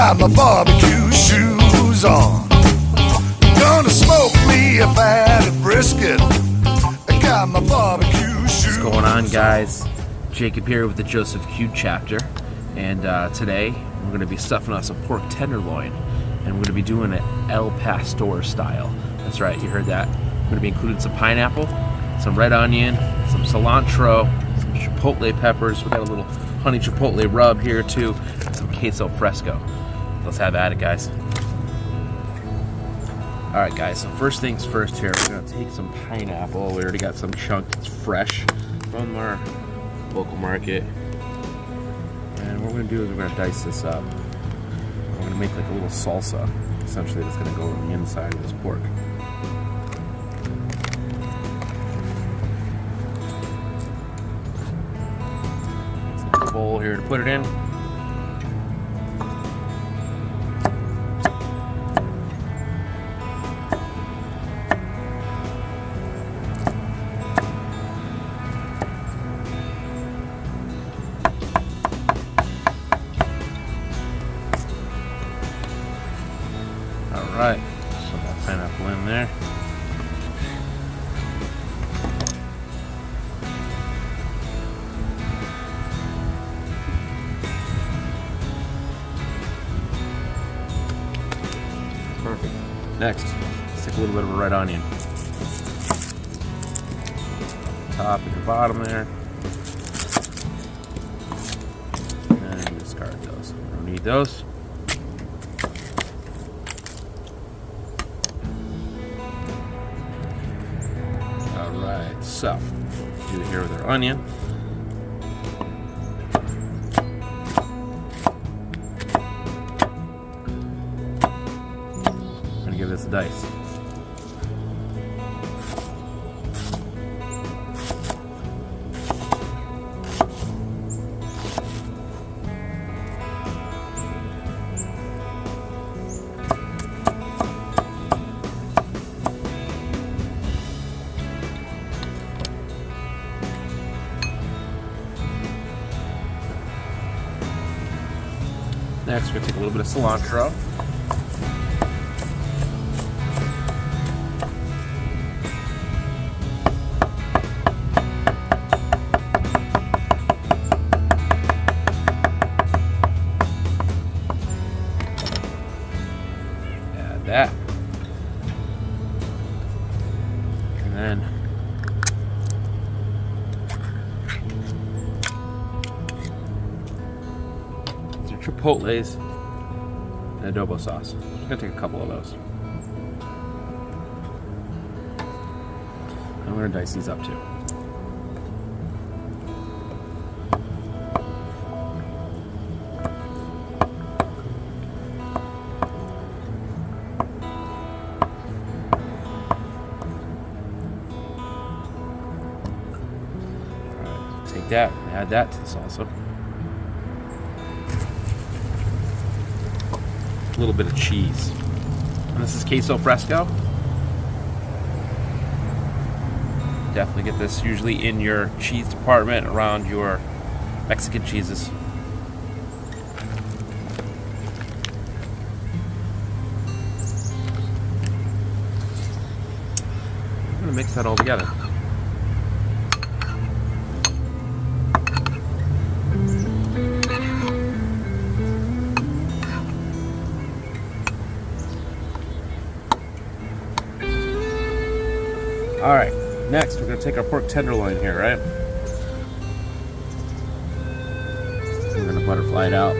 got my barbecue shoes on. Gonna smoke me a fat brisket. I got my barbecue shoes. What's going on, guys? Jacob here with the Joseph Q chapter, and today we're going to be stuffing us a pork tenderloin, and we're going to be doing it El Pastor style. That's right, you heard that. We're going to be including some pineapple, some red onion, some cilantro, some chipotle peppers. We got a little honey chipotle rub here too, and some queso fresco. Let's have at it, guys. Alright guys, so first things first here, we're going to take some pineapple. We already got some chunked, it's fresh from our local market. And what we're going to do is we're going to dice this up. We're going to make like a little salsa, essentially, that's going to go on the inside of this pork. There's a bowl here to put it in. Alright, so that pineapple in there. Perfect. Next, let's take a little bit of a red onion. Top and the bottom there. And discard those. We don't need those. Alright, so do it here with our onion. I'm gonna give this a dice. Next, we're going to take a little bit of cilantro. Add that. And then chipotles and adobo sauce. I'm gonna take a couple of those. I'm gonna dice these up too. Alright, take that and add that to the salsa. A little bit of cheese. And this is queso fresco. Definitely get this usually in your cheese department around your Mexican cheeses. I'm gonna mix that all together. Alright, next we're going to take our pork tenderloin here, right? We're going to butterfly it out.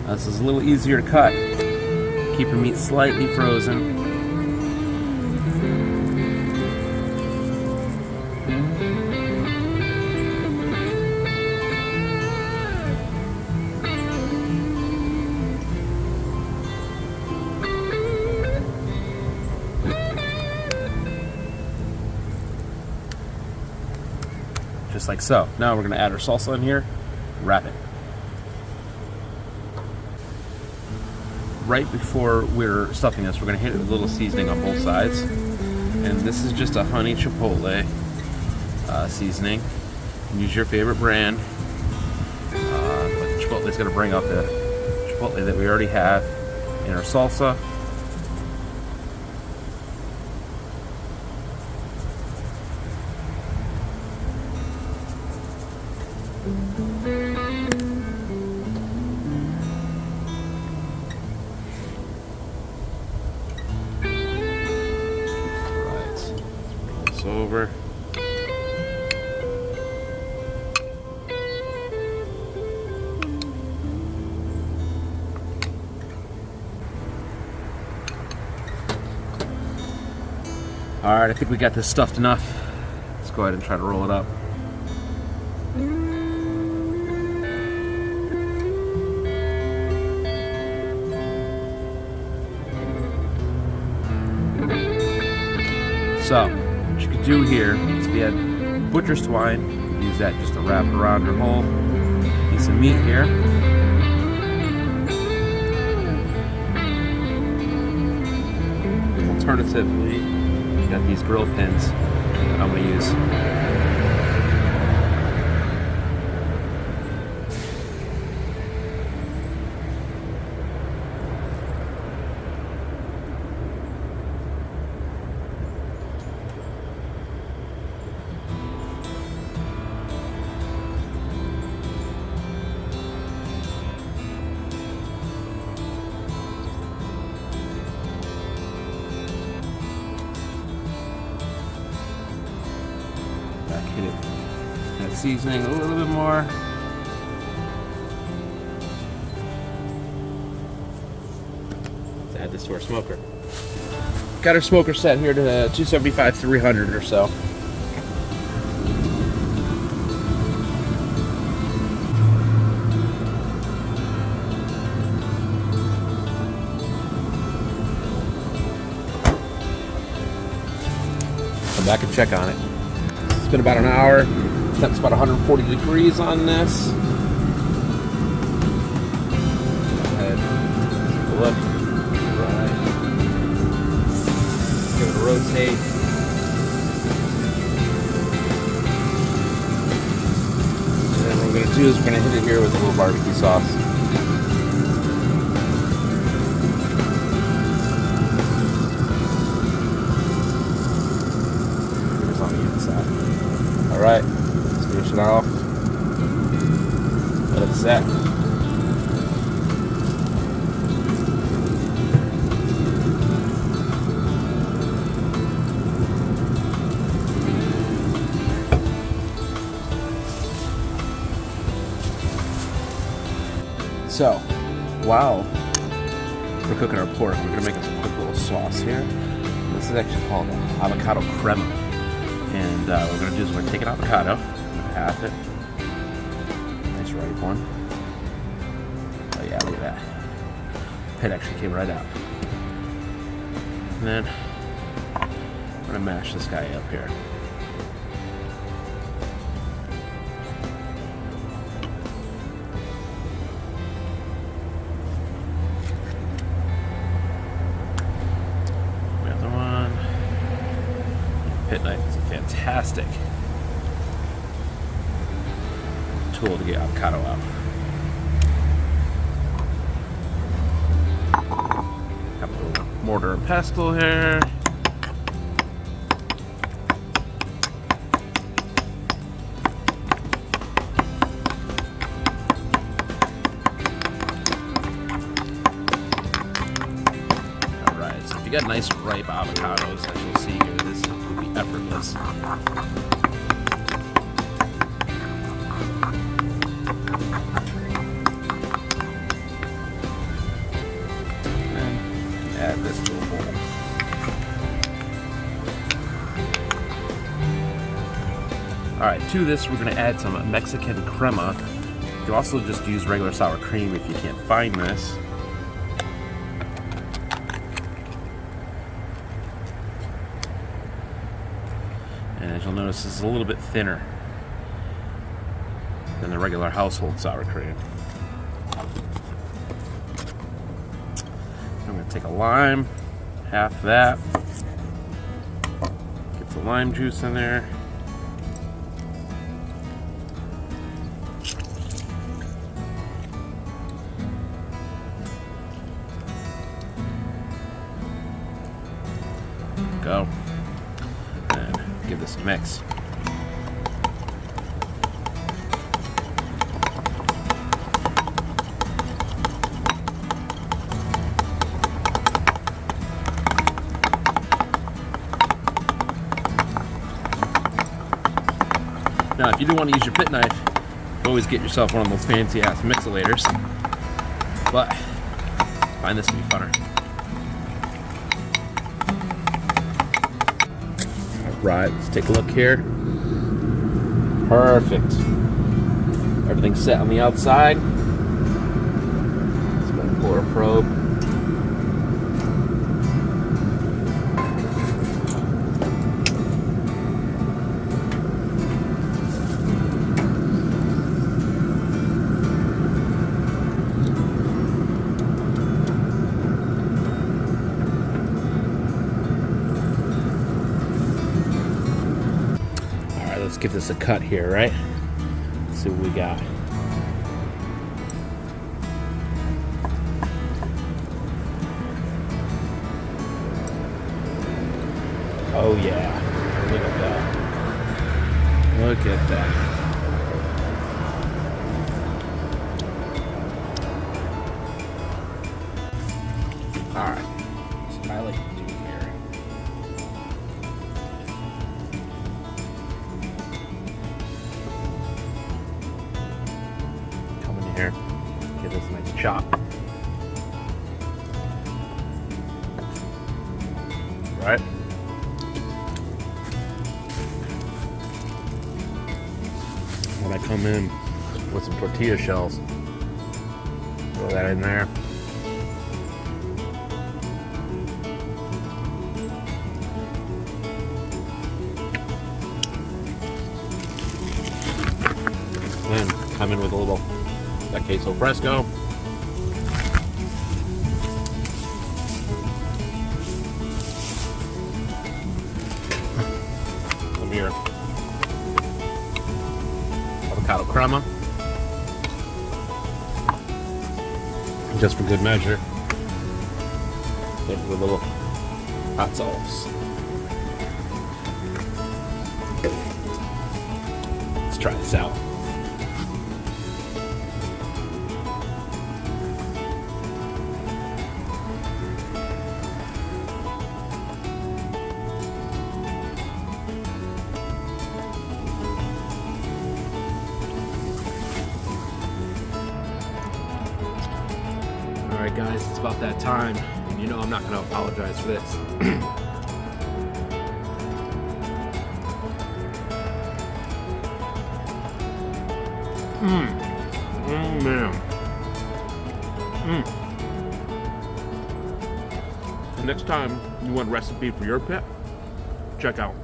This is a little easier to cut. Keep your meat slightly frozen. just like so. Now we're going to add our salsa in here, wrap it. Right before we're stuffing this, we're going to hit it with a little seasoning on both sides. And this is just a honey chipotle seasoning. You can use your favorite brand. But chipotle is going to bring out the chipotle that we already have in our salsa. Over. Alright, I think we got this stuffed enough. Let's go ahead and try to roll it up. So, what you could do here is if you had butcher's twine, you could use that just to wrap it around your whole piece of meat here. Alternatively, you got these grill pins that I'm going to use. Hit it. That seasoning a little bit more. Let's add this to our smoker. Got our smoker set here to 275, 300 or so. Come back and check on it. It's been about an hour. Temp's about 140 degrees on this. Go ahead, take a look. Right. Give it a rotate. And then what we're going to do is we're going to hit it here with a little barbecue sauce. Here's on the inside. Alright, let's finish it off. Let it set. So, while we're cooking our pork, we're going to make us a quick little sauce here. This is actually called avocado crema. And what we're going to do is we're going to take an avocado, half it. Nice ripe one. Oh yeah, look at that. Pit actually came right out. And then I'm going to mash this guy up here. Pit knife is a fantastic tool to get avocado out. Have a little mortar and pestle here. Alright, so if you got nice ripe avocados, as you'll see here, this will be effortless. And add this to a bowl. Alright, to this we're going to add some Mexican crema. You can also just use regular sour cream if you can't find this. And as you'll notice, this is a little bit thinner than the regular household sour cream. I'm going to take a lime, half that, get some lime juice in there. Go. And give this a mix. Now, if you do want to use your pit knife, always get yourself one of those fancy ass mixolators. But I find this to be funner. Alright, let's take a look here. Perfect. Everything's set on the outside. Let's go and pour a probe. Let's give this a cut here, right? Let's see what we got. Oh yeah, look at that. Look at that. All right, so I like to do here. Here, give this a nice chop. Right? When I come in with some tortilla shells, throw that in there. Then come in with a little that queso fresco. Some here. Avocado crema. Just for good measure. Hit with a little hot sauce. Let's try this out. Alright guys, it's about that time, and you know I'm not going to apologize for this. Man. The next time you want a recipe for your pit, check out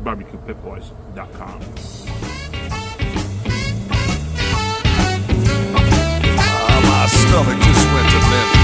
BBQPitBoys.com. My stomach just went to mint.